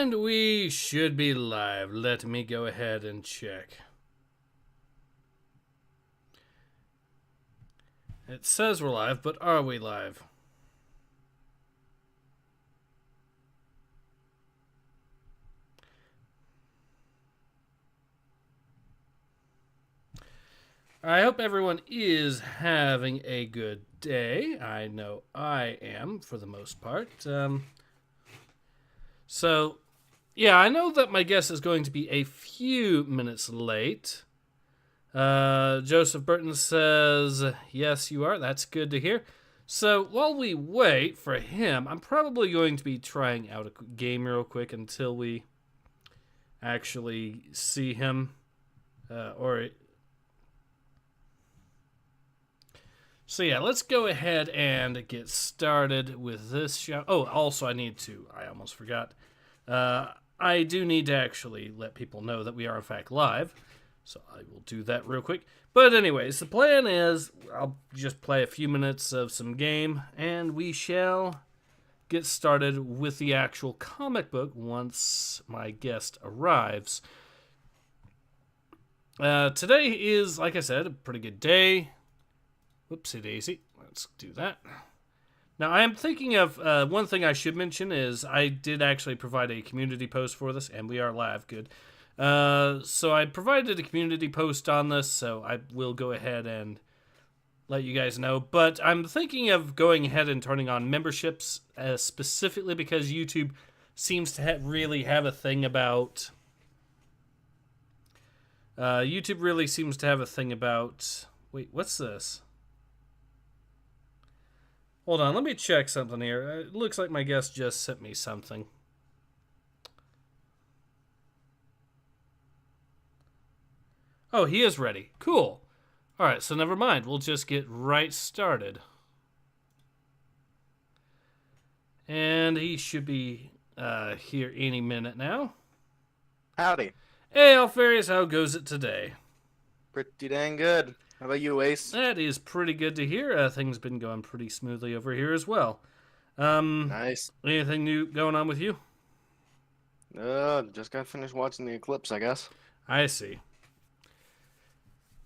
And we should be live. Let me go ahead and check. It says we're live, but are we live? I hope everyone is having a good day. I know I am, for the most part. So, yeah, I know that my guest is going to be a few minutes late. Joseph Burton says, yes, you are. That's good to hear. So, while we wait for him, I'm probably going to be trying out a game real quick until we actually see him. So yeah, let's go ahead and get started with this show. Oh, also I almost forgot. I do need to actually let people know that we are in fact live. So I will do that real quick. But anyways, the plan is I'll just play a few minutes of some game and we shall get started with the actual comic book once my guest arrives. Today is, like I said, a pretty good day. Whoopsie daisy. Let's do that. Now, I am thinking of one thing I should mention is I did actually provide a community post for this, and we are live. Good. So I provided a community post on this, so I will go ahead and let you guys know. But I'm thinking of going ahead and turning on memberships, specifically because YouTube seems to really have a thing about... YouTube really seems to have a thing about... Wait, what's this? Hold on, let me check something here. It looks like my guest just sent me something. Oh, he is ready. Cool. Alright, so never mind. We'll just get right started. And he should be here any minute now. Howdy. Hey, Alpharius, how goes it today? Pretty dang good. How about you, Ace? That is pretty good to hear. Things been going pretty smoothly over here as well. Nice. Anything new going on with you? Just got finished watching the eclipse, I guess. I see.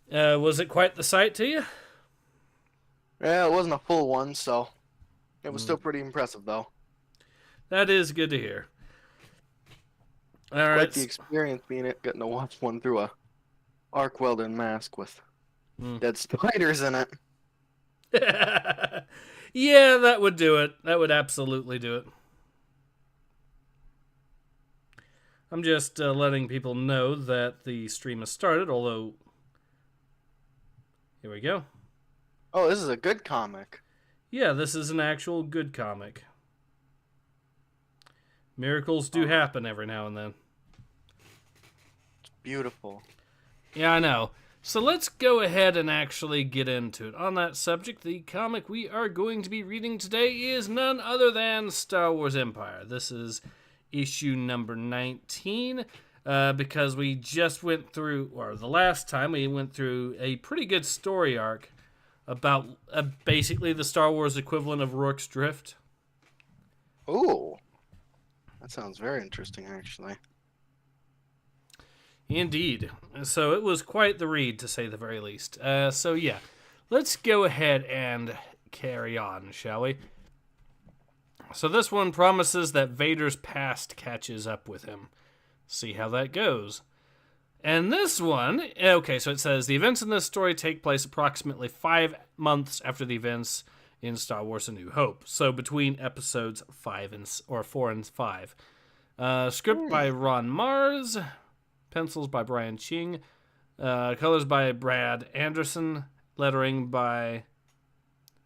Was it quite the sight to you? Yeah, it wasn't a full one, so it was still pretty impressive, though. That is good to hear. All Quite right. the experience getting to watch one through a arc welded mask with dead spiders in it. Yeah, that would do it. That would absolutely do it. I'm just letting people know that the stream has started, although... Here we go. Oh, this is a good comic. Yeah, this is an actual good comic. Miracles do happen every now and then. It's beautiful. Yeah, I know. So let's go ahead and actually get into it. On that subject, the comic we are going to be reading today is none other than Star Wars Empire. This is issue number 19, because we just went through, or the last time we went through a pretty good story arc about basically the Star Wars equivalent of Rourke's Drift. Ooh. That sounds very interesting, actually. Indeed. So it was quite the read, to say the very least. So yeah, let's go ahead and carry on, shall we? So this one promises that Vader's past catches up with him. See how that goes. And this one, okay, so it says, the events in this story take place approximately 5 months after the events in Star Wars A New Hope. So between episodes 4 and 5. Script by Ron Mars. Pencils by Brian Ching. Colors by Brad Anderson. Lettering by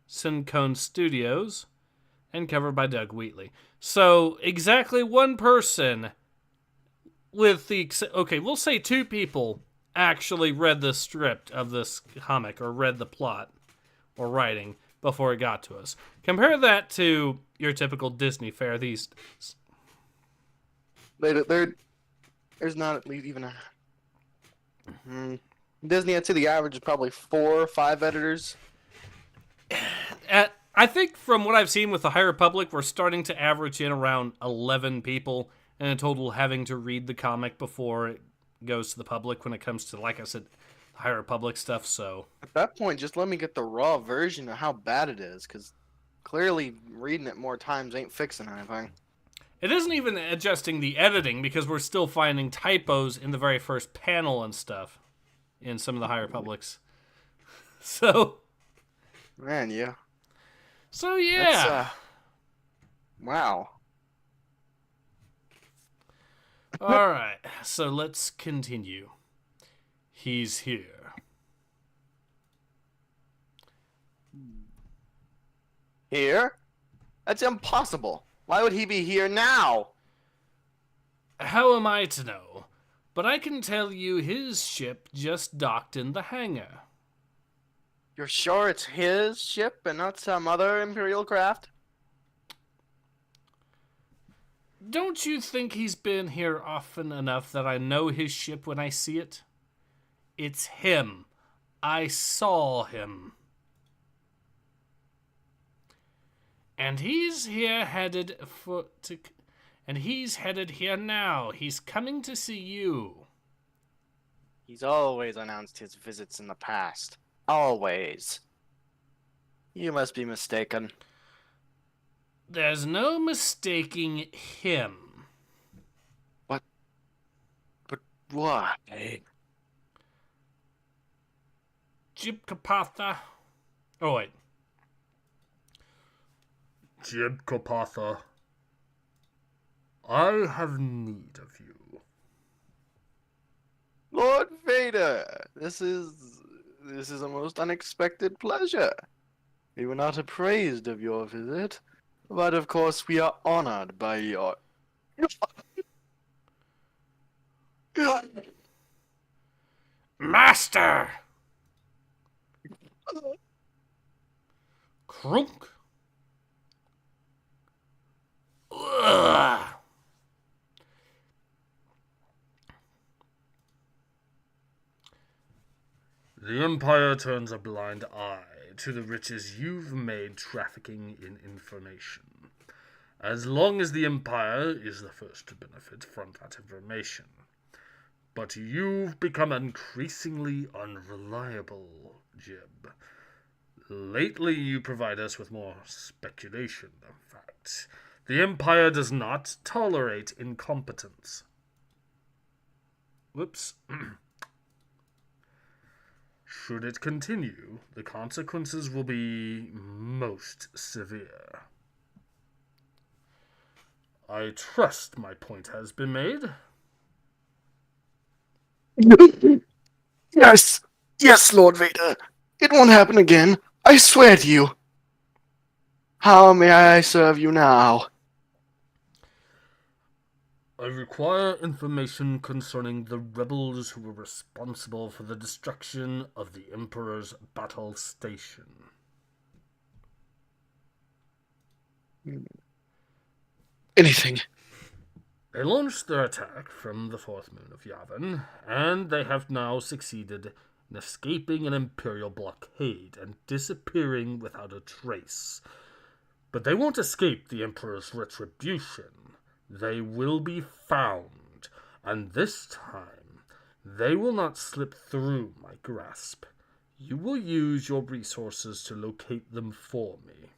Syncone Studios. And cover by Doug Wheatley. So, exactly one person with the... Okay, we'll say 2 people actually read the script of this comic, or read the plot, or writing, before it got to us. Compare that to your typical Disney fare these days. There's not at least even a... Disney, I'd say the average is probably 4 or 5 editors. I think from what I've seen with the High Republic, we're starting to average in around 11 people and in total having to read the comic before it goes to the public when it comes to, like I said, High Republic stuff. So at that point, just let me get the raw version of how bad it is, because clearly reading it more times ain't fixing anything. it isn't even adjusting the editing because we're still finding typos in the very first panel and stuff in some of the High Republics. So, Man, yeah. so yeah. Wow. All right, so let's continue. He's here. Here? That's impossible. Why would he be here now? How am I to know? But I can tell you his ship just docked in the hangar. You're sure it's his ship and not some other Imperial craft? Don't you think he's been here often enough that I know his ship when I see it? It's him. I saw him. And he's headed here now. He's coming to see you. He's always announced his visits in the past. Always. You must be mistaken. There's no mistaking him. But what? Jib Kapatha. Oh, wait. Jib Kopatha, I have need of you. Lord Vader, this is a most unexpected pleasure. We were not appraised of your visit, but of course we are honored by your... Master! Krunk. Ugh. The Empire turns a blind eye to the riches you've made trafficking in information. As long as the Empire is the first to benefit from that information. But you've become increasingly unreliable, Jib. Lately you provide us with more speculation than facts. The Empire does not tolerate incompetence. Whoops. Should it continue, the consequences will be most severe. I trust my point has been made. Yes, Lord Vader. It won't happen again. I swear to you. How may I serve you now? I require information concerning the rebels who were responsible for the destruction of the Emperor's battle station. Anything. They launched their attack from the fourth moon of Yavin, and they have now succeeded in escaping an Imperial blockade and disappearing without a trace. But they won't escape the Emperor's retribution. They will be found, and this time they will not slip through my grasp. You will use your resources to locate them for me.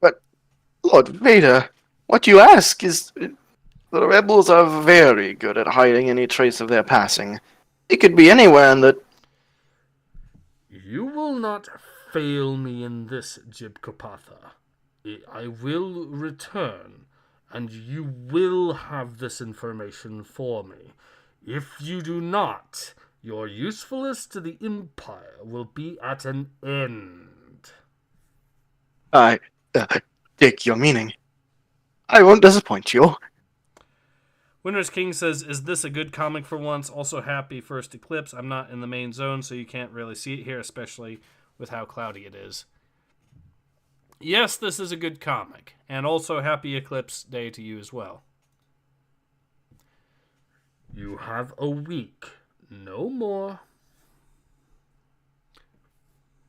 But, Lord Vader, what you ask is... The rebels are very good at hiding any trace of their passing. It could be anywhere in the... You will not fail me in this, Jib Kopatha. I will return, and you will have this information for me. If you do not, your usefulness to the Empire will be at an end. I take your meaning. I won't disappoint you. Winter's King says, is this a good comic for once? Also, happy first eclipse. I'm not in the main zone, so you can't really see it here, especially with how cloudy it is. Yes, this is a good comic. And also, happy eclipse day to you as well. You have a week, no more.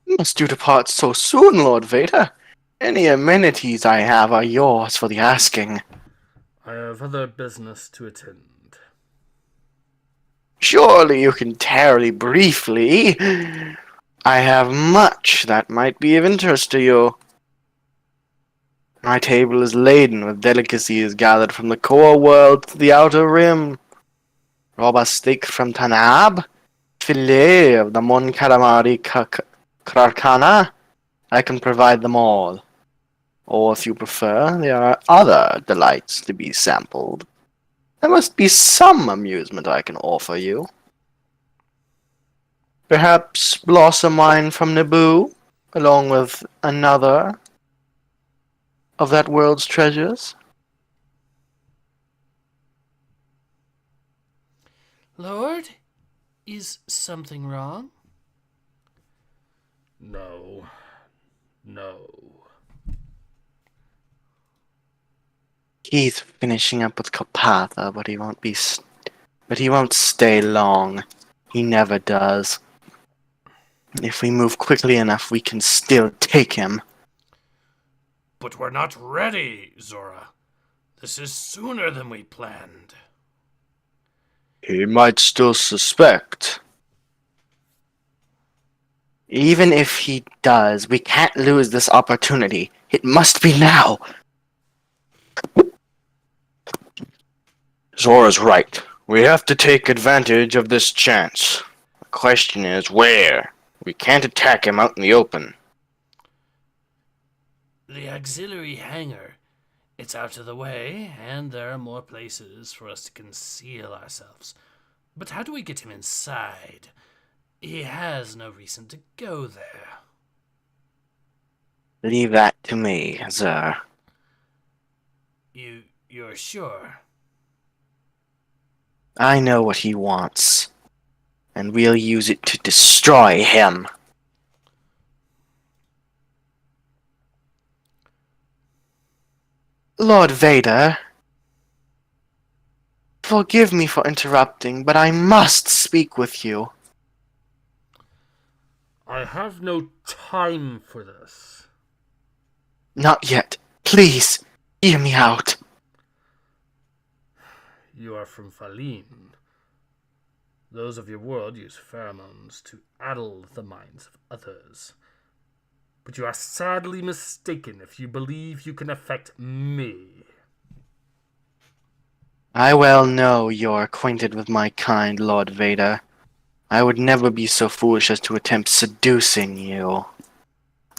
Must you depart so soon, Lord Vader? Any amenities I have are yours for the asking. I have other business to attend. Surely you can tarry briefly. I have much that might be of interest to you. My table is laden with delicacies gathered from the core world to the outer rim. Robust steak from Tanab, filet of the Mon Calamari Krakana. I can provide them all. Or if you prefer, there are other delights to be sampled. There must be some amusement I can offer you. Perhaps blossom wine from Naboo, along with another of that world's treasures? Lord, is something wrong? No. He's finishing up with Kopatha, but he won't stay long. He never does. If we move quickly enough, we can still take him. But we're not ready, Zora. This is sooner than we planned. He might still suspect. Even if he does, we can't lose this opportunity. It must be now. Zora's right. We have to take advantage of this chance. The question is, where? We can't attack him out in the open. The auxiliary hangar. It's out of the way, and there are more places for us to conceal ourselves. But how do we get him inside? He has no reason to go there. Leave that to me, Zer. You're sure? I know what he wants, and we'll use it to destroy him. Lord Vader, forgive me for interrupting, but I must speak with you. I have no time for this. Not yet. Please, hear me out. You are from Fernin. Those of your world use pheromones to addle the minds of others. But you are sadly mistaken if you believe you can affect me. I well know you're acquainted with my kind, Lord Vader. I would never be so foolish as to attempt seducing you.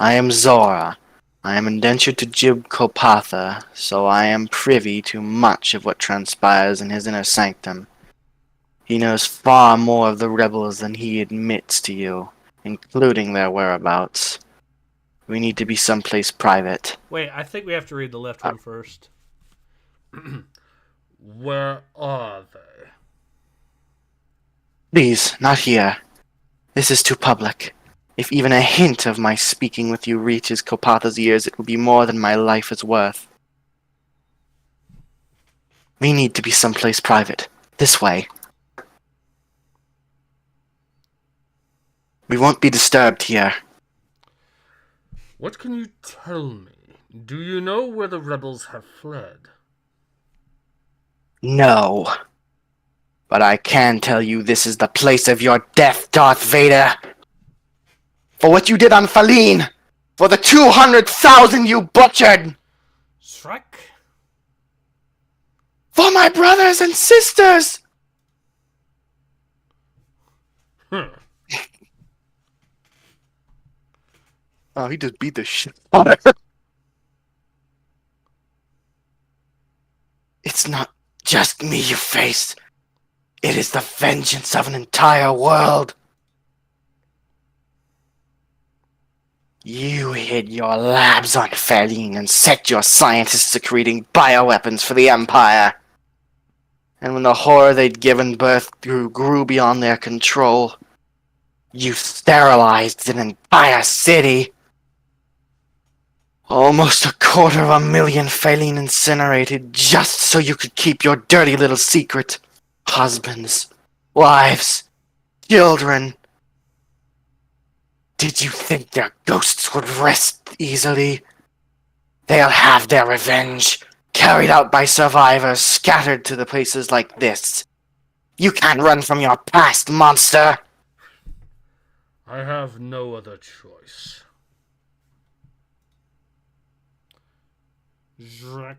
I am Zora. I am indentured to Jib Kopatha, so I am privy to much of what transpires in his inner sanctum. He knows far more of the rebels than he admits to you, including their whereabouts. We need to be someplace private. Wait, I think we have to read the left one first. Where are they? Please, not here. This is too public. If even a hint of my speaking with you reaches Kopatha's ears, it will be more than my life is worth. We need to be someplace private. This way. We won't be disturbed here. What can you tell me? Do you know where the rebels have fled? No. But I can tell you this is the place of your death, Darth Vader. For what you did on Fernin! For the 200,000 you butchered! Shrek? For my brothers and sisters! Oh, he just beat the shit out of her. It's not just me you face. It is the vengeance of an entire world. You hid your labs on Fernin and set your scientists to creating bioweapons for the Empire. And when the horror they'd given birth grew beyond their control, you sterilized an entire city. Almost 250,000 Fernin incinerated just so you could keep your dirty little secret. Husbands, wives, children. Did you think their ghosts would rest easily? They'll have their revenge. carried out by survivors scattered to the places like this. You can't run from your past, monster! I have no other choice. Zrak.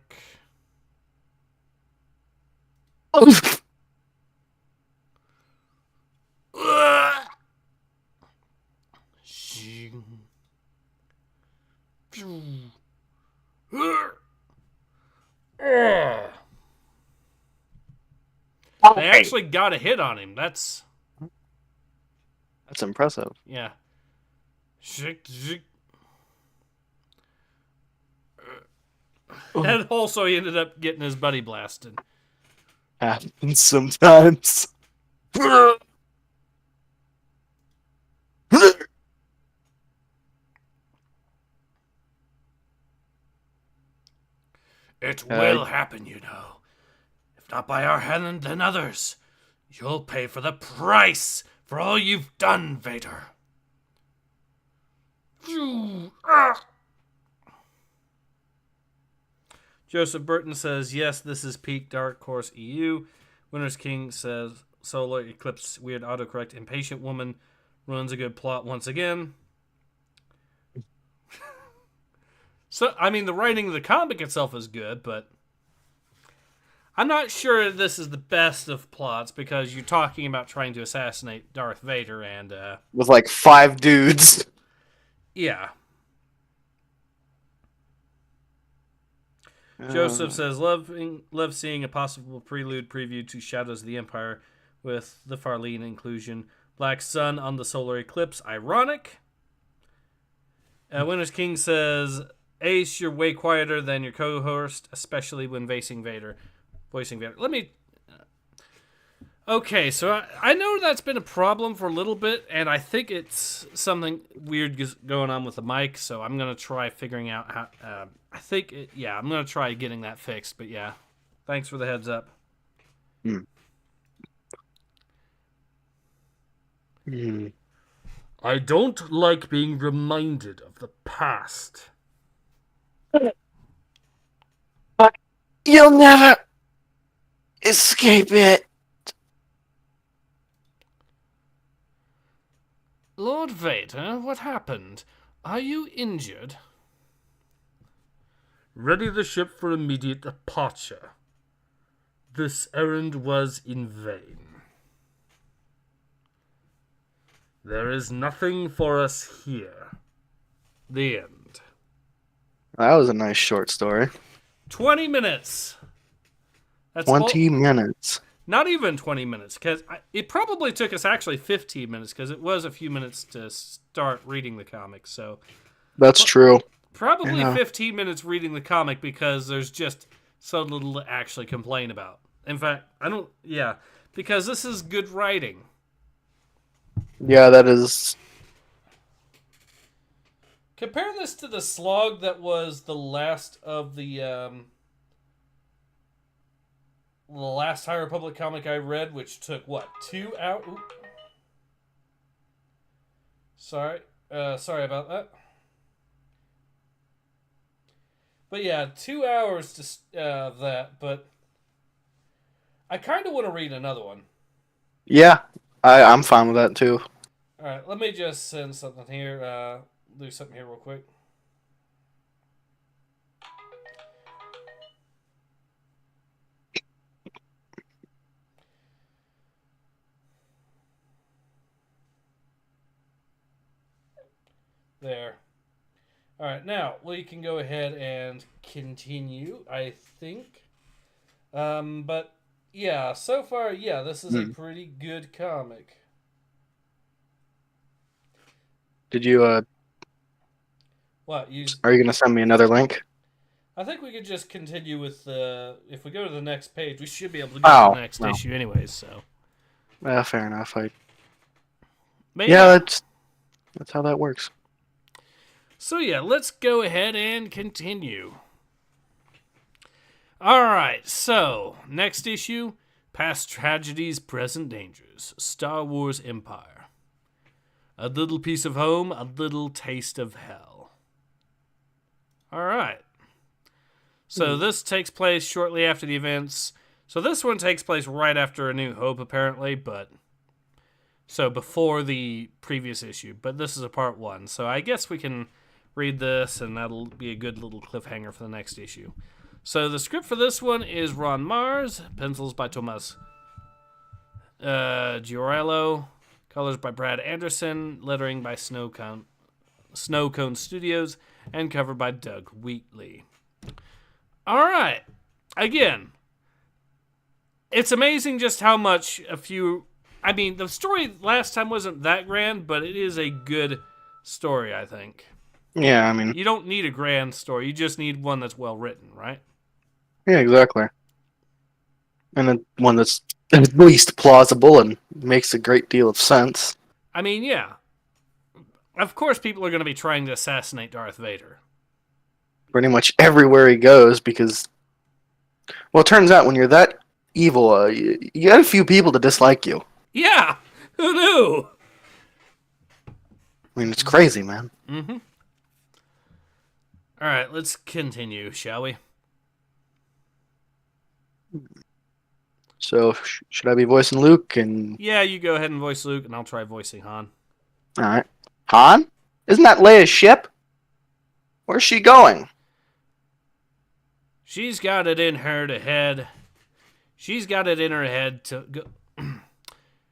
They actually got a hit on him. That's impressive. yeah. And also he ended up getting his buddy blasted. Happens sometimes. It will happen, you know. If not by our hand, then others. You'll pay for the price for all you've done, Vader. Joseph Burton says, yes, this is peak Dark Horse EU. Winter's King says, Solar Eclipse, weird autocorrect, impatient woman ruins a good plot once again. So, I mean, the writing of the comic itself is good, but I'm not sure this is the best of plots because you're talking about trying to assassinate Darth Vader and, with like 5 dudes. Yeah. Joseph says, love seeing a possible prelude preview to Shadows of the Empire with the Farlene inclusion. Black Sun on the solar eclipse. Ironic. Winter's King says, Ace, you're way quieter than your co-host, especially when voicing Vader. Let me... Okay, so I know that's been a problem for a little bit, and I think it's something weird going on with the mic, so I'm going to try figuring out how... I'm going to try getting that fixed, but yeah. Thanks for the heads up. I don't like being reminded of the past. But you'll never escape it. Lord Vader, what happened? Are you injured? Ready the ship for immediate departure. This errand was in vain. There is nothing for us here. The end. That was a nice short story. 20 minutes. That's 20 minutes. Not even 20 minutes, because it probably took us actually 15 minutes, because it was a few minutes to start reading the comic, so... That's true. Probably 15 minutes reading the comic, because there's just so little to actually complain about. In fact, because this is good writing. Yeah, that is... Compare this to the slog that was the last of the last High Republic comic I read, which took, 2 hours? Sorry about that. But yeah, 2 hours to that, but I kind of want to read another one. Yeah, I'm fine with that too. Alright, let me just send something here, do something here real quick. There. Alright, now we can go ahead and continue, I think. But yeah, so far, this is a pretty good comic. Did you, What? Are you going to send me another link? I think we could just continue with if we go to the next page, we should be able to go to the next issue anyways, so. Yeah, fair enough. Maybe. Yeah, that's how that works. So yeah, let's go ahead and continue. Alright, so, next issue, Past Tragedies, Present Dangers, Star Wars Empire. A little piece of home, a little taste of hell. Alright. So this takes place shortly after the events. So this one takes place right after A New Hope, apparently, but... So before the previous issue, but this is a part 1. So I guess we can read this, and that'll be a good little cliffhanger for the next issue. So the script for this one is Ron Mars, pencils by Tomas Giorello, colors by Brad Anderson, lettering by Snow Cone Studios, and cover by Doug Wheatley. All right. Again, it's amazing just how much a few... I mean, the story last time wasn't that grand, but it is a good story, I think. Yeah, I mean... You don't need a grand story. You just need one that's well written, right? Yeah, exactly. And one that's at least plausible and makes a great deal of sense. I mean, yeah. Of course people are going to be trying to assassinate Darth Vader. Pretty much everywhere he goes, because... Well, it turns out when you're that evil, you got a few people to dislike you. Yeah! Who knew? I mean, it's crazy, man. Mm-hmm. All right, let's continue, shall we? So, should I be voicing Luke? And Yeah, you go ahead and voice Luke, and I'll try voicing Han. alright. Han? Isn't that Leia's ship? Where's she going? She's got it in her to head. She's got it in her head to go.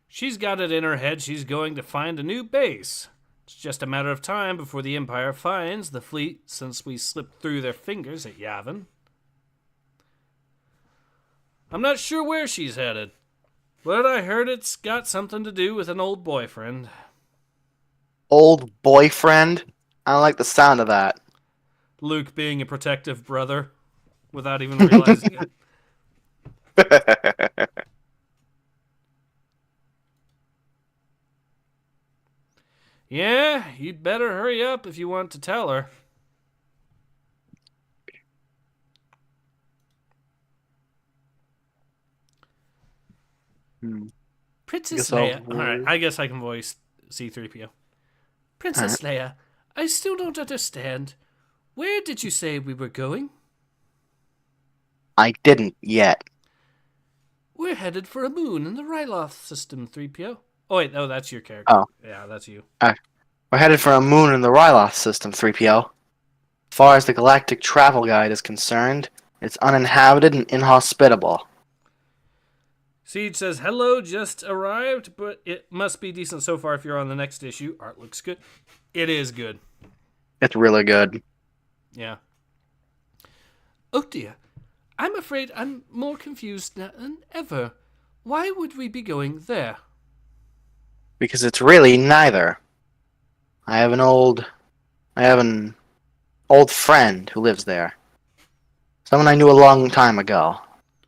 She's got it in her head she's going to find a new base. It's just a matter of time before the Empire finds the fleet since we slipped through their fingers at Yavin. I'm not sure where she's headed, but I heard it's got something to do with an old boyfriend. Old boyfriend? I don't like the sound of that. Luke being a protective brother without even realizing it. Yeah, you'd better hurry up if you want to tell her. Princess Leia. Alright, I guess I can voice C-3PO. Princess Leia, I still don't understand. Where did you say we were going? I didn't yet. We're headed for a moon in the Ryloth system, 3PO. Oh, wait, that's your character. Oh. Yeah, that's you. We're headed for a moon in the Ryloth system, 3PO. As far as the Galactic Travel Guide is concerned, it's uninhabited and inhospitable. Siege says, hello, just arrived, but it must be decent so far if you're on the next issue. Art looks good. It is good. It's really good. Yeah. Oh dear. I'm afraid I'm more confused now than ever. Why would we be going there? Because it's really neither. I have an old friend who lives there. Someone I knew a long time ago.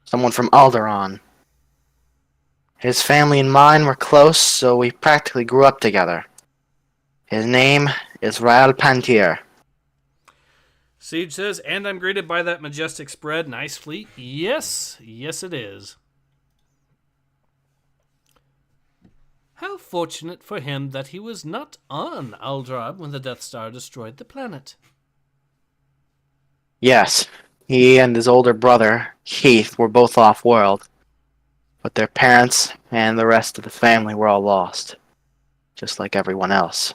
Someone from Alderaan. His family and mine were close, so we practically grew up together. His name is Rael Pantier. Siege says, and I'm greeted by that majestic spread. Nice fleet. Yes, yes it is. How fortunate for him that he was not on Alderaan when the Death Star destroyed the planet. Yes, he and his older brother, Keith, were both off-world. But their parents and the rest of the family were all lost. Just like everyone else.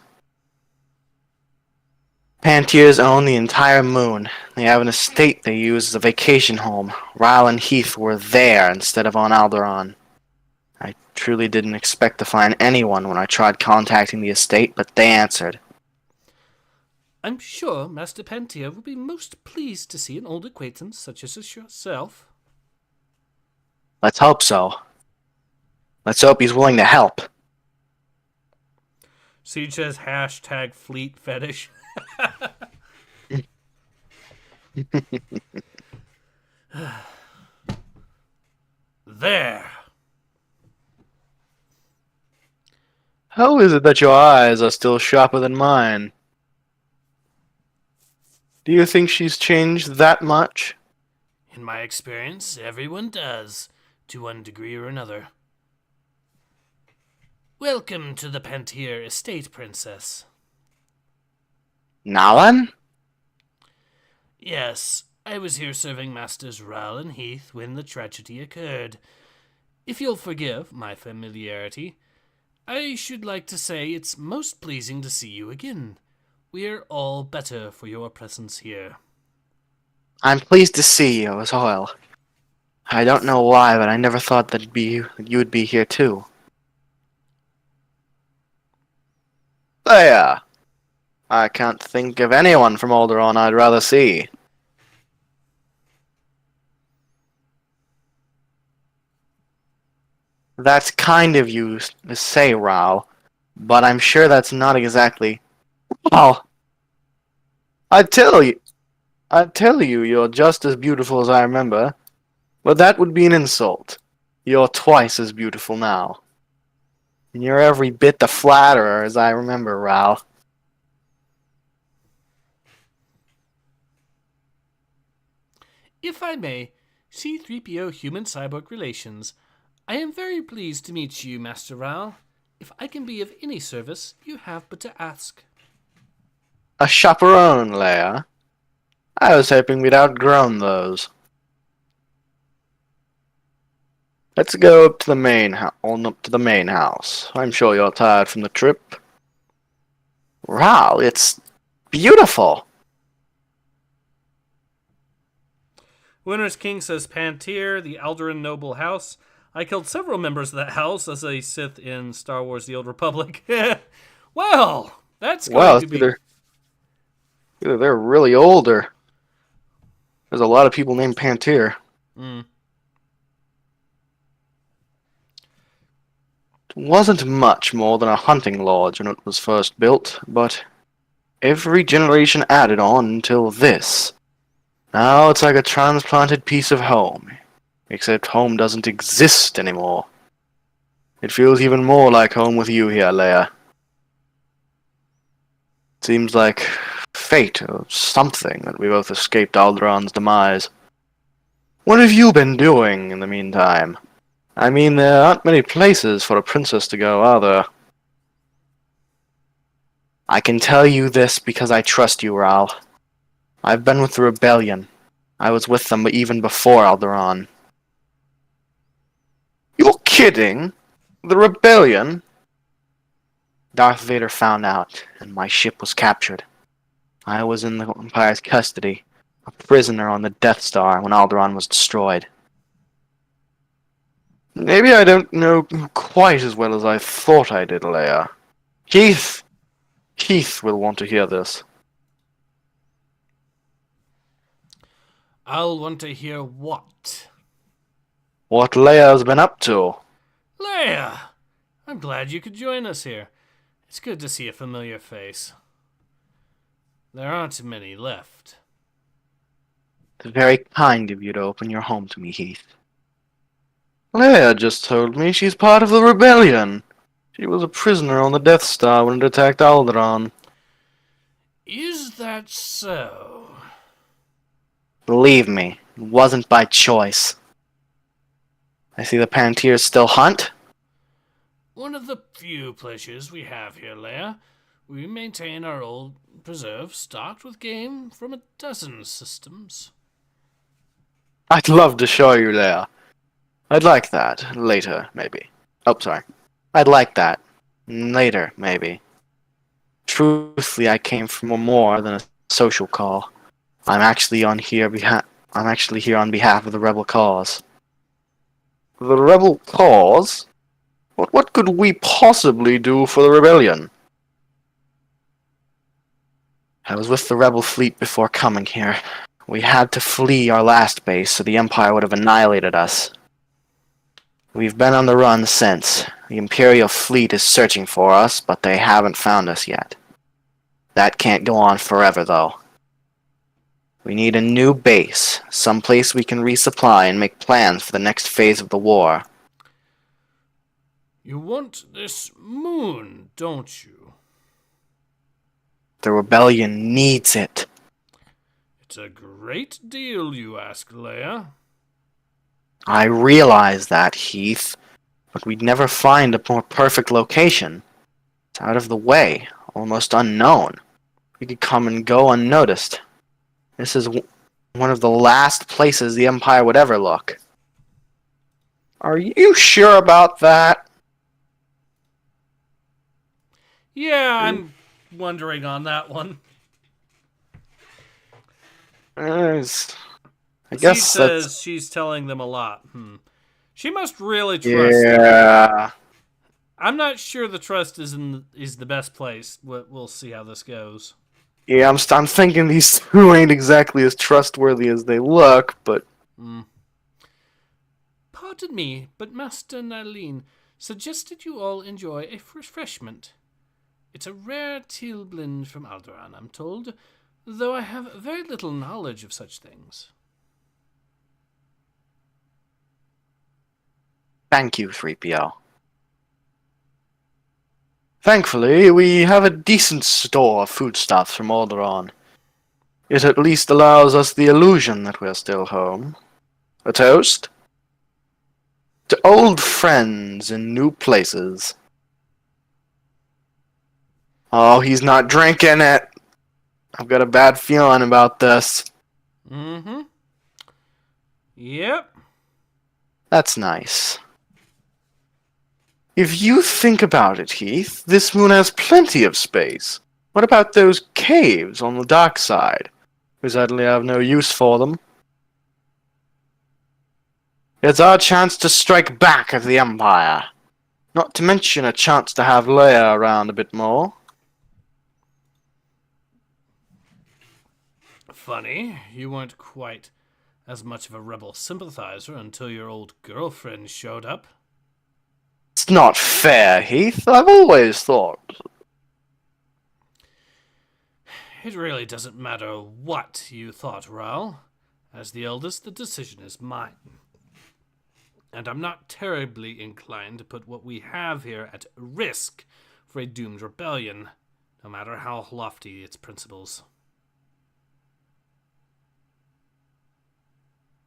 Pantiers own the entire moon. They have an estate they use as a vacation home. Ryle and Heath were there instead of on Alderaan. I truly didn't expect to find anyone when I tried contacting the estate, but they answered. I'm sure Master Pantier will be most pleased to see an old acquaintance such as yourself. Let's hope so. Let's hope he's willing to help. Siege says hashtag fleet fetish. There. How is it that your eyes are still sharper than mine? Do you think she's changed that much? In my experience, everyone does, to one degree or another. Welcome to the Pantier estate, Princess. Nalan? Yes, I was here serving Masters Ral and Heath when the tragedy occurred. If you'll forgive my familiarity, I should like to say it's most pleasing to see you again. We're all better for your presence here. I'm pleased to see you as well. I don't know why, but I never thought that you would be here too. There! I can't think of anyone from Alderaan I'd rather see. That's kind of you to say, Ral, but I'm sure that's not exactly... Well, I tell you, you're just as beautiful as I remember, but that would be an insult. You're twice as beautiful now. And you're every bit the flatterer as I remember, Ral. If I may, C-3PO human-cyborg relations. I am very pleased to meet you, Master Ral. If I can be of any service, you have but to ask. A chaperone, Leia. I was hoping we'd outgrown those. Let's go up to the main house. I'm sure you're tired from the trip. Ral, it's beautiful. Winter's King says Pantir, the Alderaan noble house. I killed several members of that house as a Sith in Star Wars The Old Republic. Well, that's going to be... Either they're really old or there's a lot of people named Pantir. Mm. It wasn't much more than a hunting lodge when it was first built, but every generation added on until this. Now it's like a transplanted piece of home, except home doesn't exist anymore. It feels even more like home with you here, Leia. Seems like fate or something that we both escaped Alderaan's demise. What have you been doing in the meantime? I mean, there aren't many places for a princess to go, are there? I can tell you this because I trust you, Ral. I've been with the Rebellion. I was with them even before Alderaan. You're kidding? The Rebellion? Darth Vader found out, and my ship was captured. I was in the Empire's custody, a prisoner on the Death Star when Alderaan was destroyed. Maybe I don't know quite as well as I thought I did, Leia. Heath will want to hear this. I'll want to hear what? What Leia's been up to. Leia! I'm glad you could join us here. It's good to see a familiar face. There aren't many left. It's very kind of you to open your home to me, Heath. Leia just told me she's part of the Rebellion. She was a prisoner on the Death Star when it attacked Alderaan. Is that so? Believe me, it wasn't by choice. I see the Pantiers still hunt. One of the few pleasures we have here, Leia. We maintain our old preserve stocked with game from a dozen systems. I'd love to show you, Leia. I'd like that. Later, maybe. Oh, sorry. I'd like that. Later, maybe. Truthfully, I came from more than a social call. I'm actually here on behalf of the rebel cause. The rebel cause? What could we possibly do for the rebellion? I was with the rebel fleet before coming here. We had to flee our last base, so the Empire would have annihilated us. We've been on the run since. The Imperial fleet is searching for us, but they haven't found us yet. That can't go on forever, though. We need a new base, someplace we can resupply and make plans for the next phase of the war. You want this moon, don't you? The rebellion needs it. It's a great deal, you ask, Leia. I realize that, Heath, but we'd never find a more perfect location. It's out of the way, almost unknown. We could come and go unnoticed. This is One of the last places the Empire would ever look. Are you sure about that? Yeah, I'm wondering on that one. I She guess that's... says she's telling them a lot. She must really trust them. Yeah. I'm not sure the trust is the best place. We'll see how this goes. Yeah, I'm thinking these two ain't exactly as trustworthy as they look, but... Pardon me, but Master Nalin suggested you all enjoy a refreshment. It's a rare teal blend from Alderaan, I'm told, though I have very little knowledge of such things. Thank you, 3PO. Thankfully, we have a decent store of foodstuffs from Alderaan. It at least allows us the illusion that we're still home. A toast? To old friends in new places. Oh, he's not drinking it! I've got a bad feeling about this. Yep. That's nice. If you think about it, Heath, this moon has plenty of space. What about those caves on the dark side? We certainly have no use for them. It's our chance to strike back at the Empire. Not to mention a chance to have Leia around a bit more. Funny, you weren't quite as much of a rebel sympathizer until your old girlfriend showed up. It's not fair, Heath. I've always thought. It really doesn't matter what you thought, Raul. As the eldest, the decision is mine. And I'm not terribly inclined to put what we have here at risk for a doomed rebellion, no matter how lofty its principles.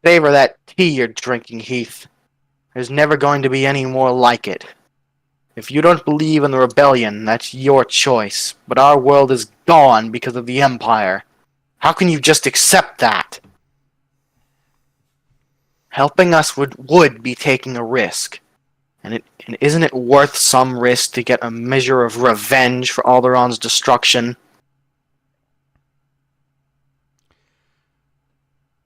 Savor that tea you're drinking, Heath. There's never going to be any more like it. If you don't believe in the rebellion, that's your choice. But our world is gone because of the Empire. How can you just accept that? Helping us would be taking a risk. And isn't it worth some risk to get a measure of revenge for Alderaan's destruction?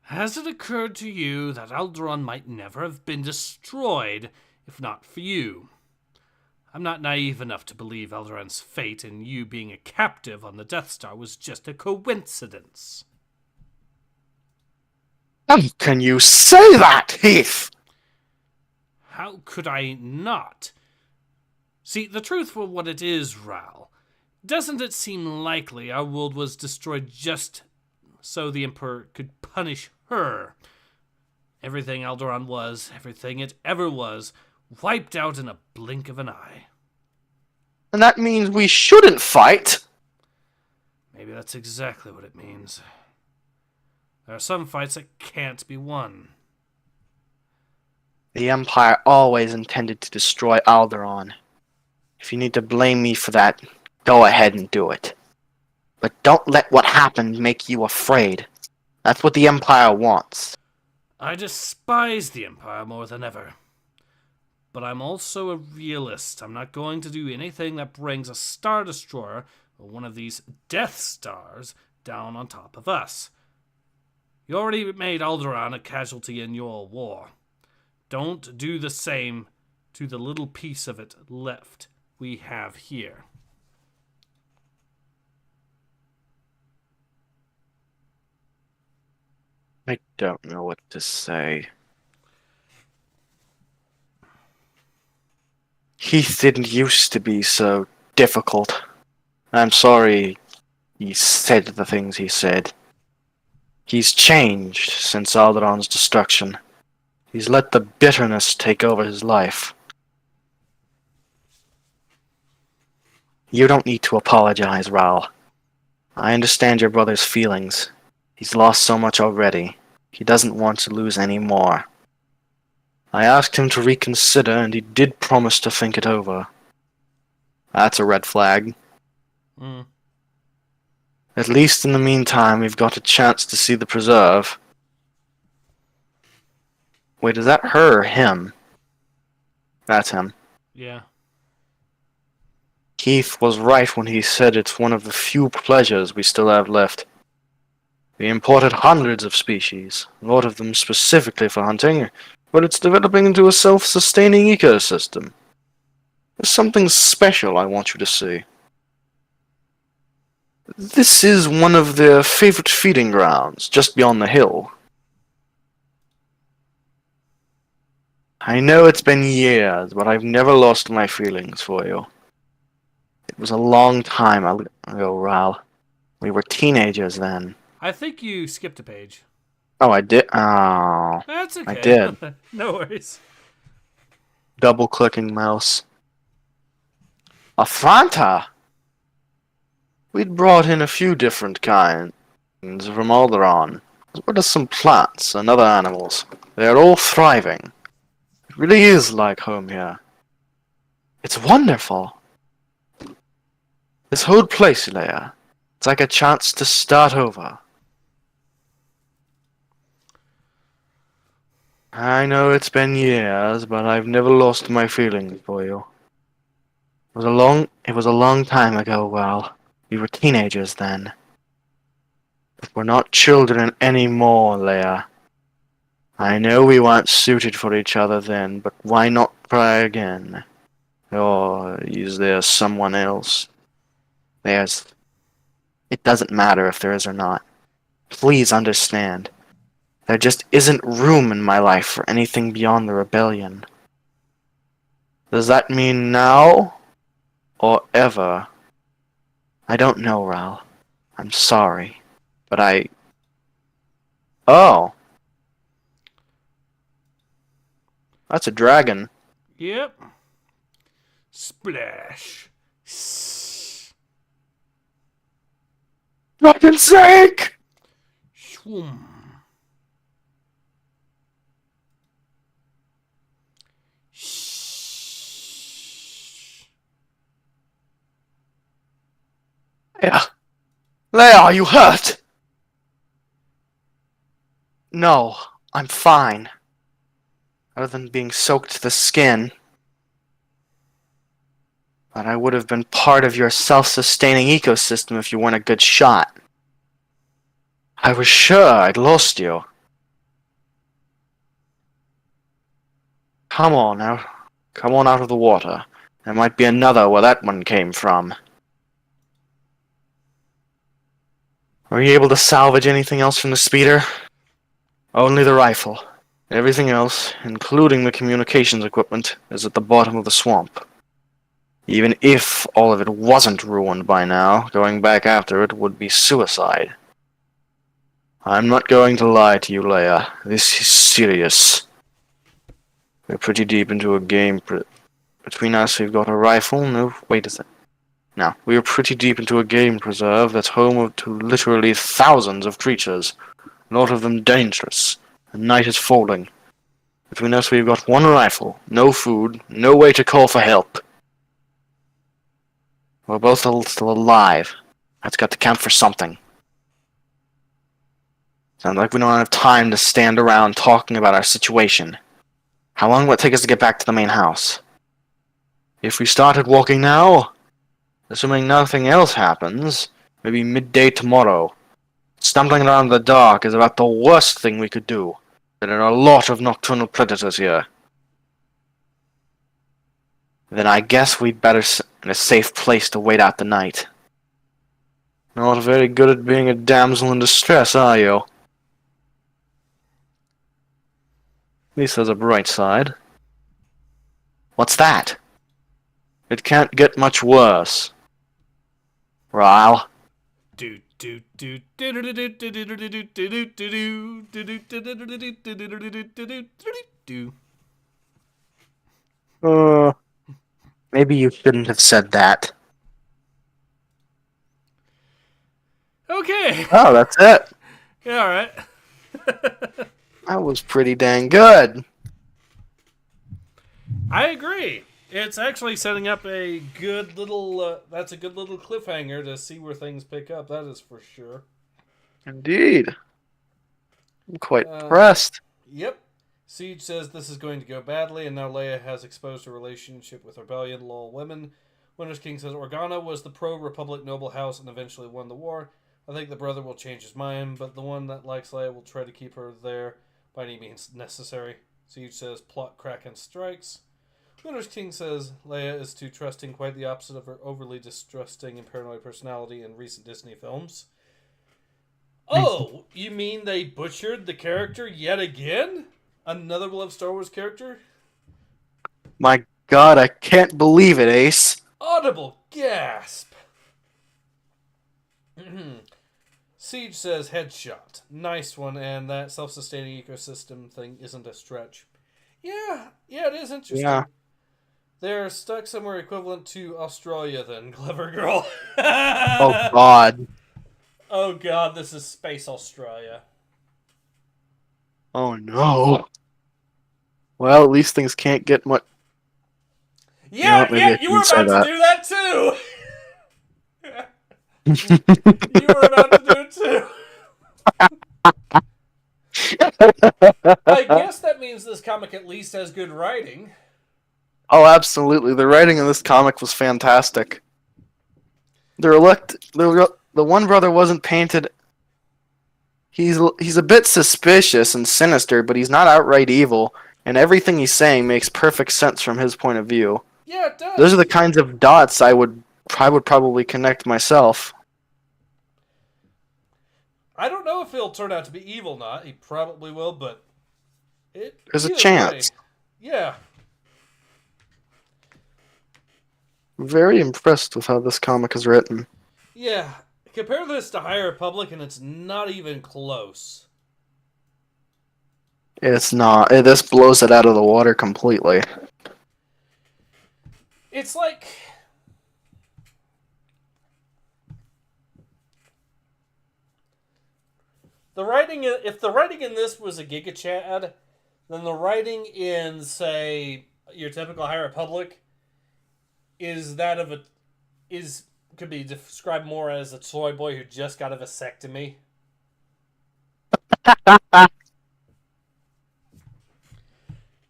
Has it occurred to you that Alderaan might never have been destroyed if not for you? I'm not naive enough to believe Alderaan's fate and you being a captive on the Death Star was just a coincidence. How can you say that, Heath? How could I not? See, the truth for what it is, Raul, doesn't it seem likely our world was destroyed just so the Emperor could punish her? Everything Alderaan was, everything it ever was, wiped out in a blink of an eye. And that means we shouldn't fight? Maybe that's exactly what it means. There are some fights that can't be won. The Empire always intended to destroy Alderaan. If you need to blame me for that, go ahead and do it. But don't let what happened make you afraid. That's what the Empire wants. I despise the Empire more than ever. But I'm also a realist. I'm not going to do anything that brings a Star Destroyer or one of these Death Stars down on top of us. You already made Alderaan a casualty in your war. Don't do the same to the little piece of it left we have here. I don't know what to say. Heath didn't used to be so difficult. I'm sorry he said the things he said. He's changed since Alderaan's destruction. He's let the bitterness take over his life. You don't need to apologize, Raul. I understand your brother's feelings. He's lost so much already. He doesn't want to lose any more. I asked him to reconsider, and he did promise to think it over. That's a red flag. At least in the meantime, we've got a chance to see the preserve. Wait, is that her or him? That's him. Yeah. Keith was right when he said it's one of the few pleasures we still have left. We imported hundreds of species, a lot of them specifically for hunting, but it's developing into a self-sustaining ecosystem. There's something special I want you to see. This is one of their favorite feeding grounds, just beyond the hill. I know it's been years, but I've never lost my feelings for you. It was a long time ago, Ral. We were teenagers then. I think you skipped a page. Oh, I did? Oh, That's okay. I did. No worries. Double-clicking mouse. A Fanta! We'd brought in a few different kinds from Alderaan, as well as some plants and other animals. They're all thriving. It really is like home here. It's wonderful. This whole place, Leia, it's like a chance to start over. I know it's been years, but I've never lost my feelings for you. It was a long time ago, Well, we were teenagers then. But we're not children anymore, Leia. I know we weren't suited for each other then, but why not try again? Or is there someone else? It doesn't matter if there is or not. Please understand. There just isn't room in my life for anything beyond the rebellion. Does that mean now? Or ever? I don't know, Ral. I'm sorry. But Oh! That's a dragon. Yep. Splash. Dragon's sake! Shwoom. Leia! Leia, are you hurt? No, I'm fine. Other than being soaked to the skin. But I would have been part of your self-sustaining ecosystem if you weren't a good shot. I was sure I'd lost you. Come on now. Come on out of the water. There might be another where that one came from. Were you able to salvage anything else from the speeder? Only the rifle. Everything else, including the communications equipment, is at the bottom of the swamp. Even if all of it wasn't ruined by now, going back after it would be suicide. I'm not going to lie to you, Leia. This is serious. We're pretty deep into a game. Between us, we've got a rifle. No, wait a second. Now, we are pretty deep into a game preserve that's home to literally thousands of creatures. A lot of them dangerous. The night is falling. Between us, we've got one rifle, no food, no way to call for help. We're both still alive. That's got to count for something. Sounds like we don't have time to stand around talking about our situation. How long will it take us to get back to the main house? If we started walking now, assuming nothing else happens, maybe midday tomorrow. Stumbling around in the dark is about the worst thing we could do. There are a lot of nocturnal predators here. Then I guess we'd better in a safe place to wait out the night. Not very good at being a damsel in distress, are you? At least there's a bright side. What's that? It can't get much worse. Ryle. Maybe you shouldn't have said that. Okay. Oh, that's it. Yeah, all right. That was pretty dang good. I agree. It's actually setting up a good little. That's a good little cliffhanger to see where things pick up. That is for sure. Indeed. I'm quite impressed. Yep. Siege says this is going to go badly, and now Leia has exposed her relationship with rebellion, lol women. Winter's King says Organa was the pro-Republic noble house and eventually won the war. I think the brother will change his mind, but the one that likes Leia will try to keep her there by any means necessary. Siege says plot Kraken strikes. Winter's King says Leia is too trusting, quite the opposite of her overly distrusting and paranoid personality in recent Disney films. Oh, you mean they butchered the character yet again? Another beloved Star Wars character? My God, I can't believe it, Ace. Audible gasp. Siege says headshot. Nice one, and that self-sustaining ecosystem thing isn't a stretch. Yeah, it is interesting. Yeah. They're stuck somewhere equivalent to Australia then, clever girl. Oh, God. Oh, God, this is Space Australia. Oh, no. Well, at least things can't get much... Yeah, maybe you were about to do that too! You were about to do it too! I guess that means this comic at least has good writing. Oh, absolutely. The writing in this comic was fantastic. The one brother wasn't painted... He's a bit suspicious and sinister, but he's not outright evil, and everything he's saying makes perfect sense from his point of view. Yeah, it does. Those are the kinds of dots I would probably connect myself. I don't know if he'll turn out to be evil or not. He probably will, but... There's a chance. Yeah. I'm very impressed with how this comic is written. Yeah. Compare this to High Republic, and it's not even close. It's not. This blows it out of the water completely. It's like... If the writing in this was a Giga Chad, then the writing in, say, your typical High Republic could be described more as a toy boy who just got a vasectomy.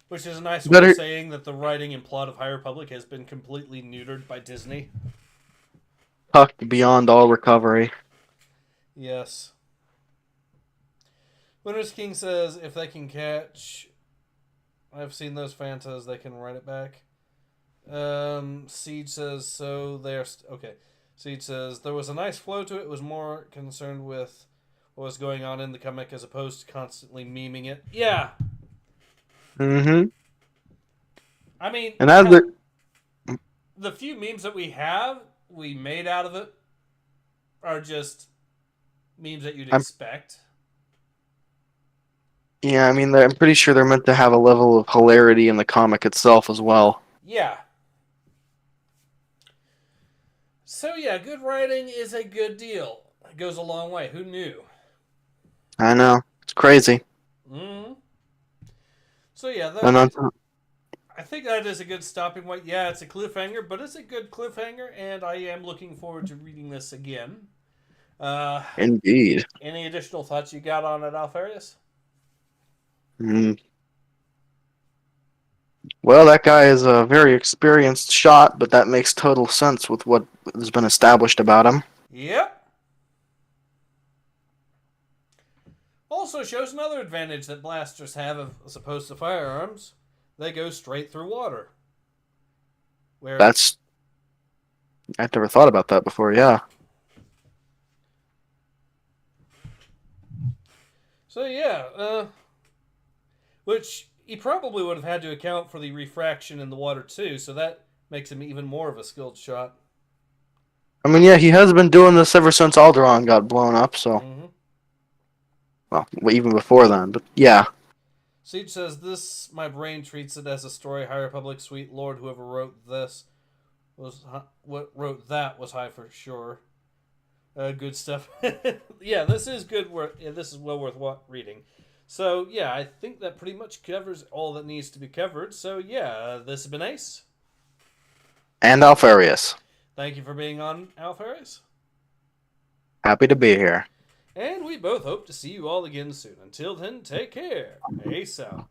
Which is a nice way of saying that the writing and plot of High Republic has been completely neutered by Disney. Tucked beyond all recovery. Yes. Winter's King says if they can catch... I've seen those Fantas, they can write it back. Siege says so they're... Okay. Siege says there was a nice flow to it. It was more concerned with what was going on in the comic as opposed to constantly memeing it. Yeah. Mm-hmm. I mean, and as the few memes that we made out of it are just memes that you'd expect. Yeah, I mean, I'm pretty sure they're meant to have a level of hilarity in the comic itself as well. Yeah. So yeah, good writing is a good deal. It goes a long way. Who knew? I know. It's crazy. Mm-hmm. So yeah, I think that is a good stopping point. Yeah, it's a cliffhanger, but it's a good cliffhanger, and I am looking forward to reading this again. Indeed. Any additional thoughts you got on it, Alpharius? Well, that guy is a very experienced shot, but that makes total sense with what has been established about him. Yep. Also shows another advantage that blasters have as opposed to firearms. They go straight through water. I've never thought about that before, yeah. So yeah, which he probably would have had to account for the refraction in the water too, so that makes him even more of a skilled shot. I mean, yeah, he has been doing this ever since Alderaan got blown up, so... Mm-hmm. Well, even before then, but yeah. Siege says, my brain treats it as a story. High Republic, sweet lord, whoever wrote this was high for sure. Good stuff. Yeah, this is good. This is well worth reading. So yeah, I think that pretty much covers all that needs to be covered. So yeah, this has been Ace. And Alpharius. Thank you for being on, Alpharius. Happy to be here. And we both hope to see you all again soon. Until then, take care. Ace out.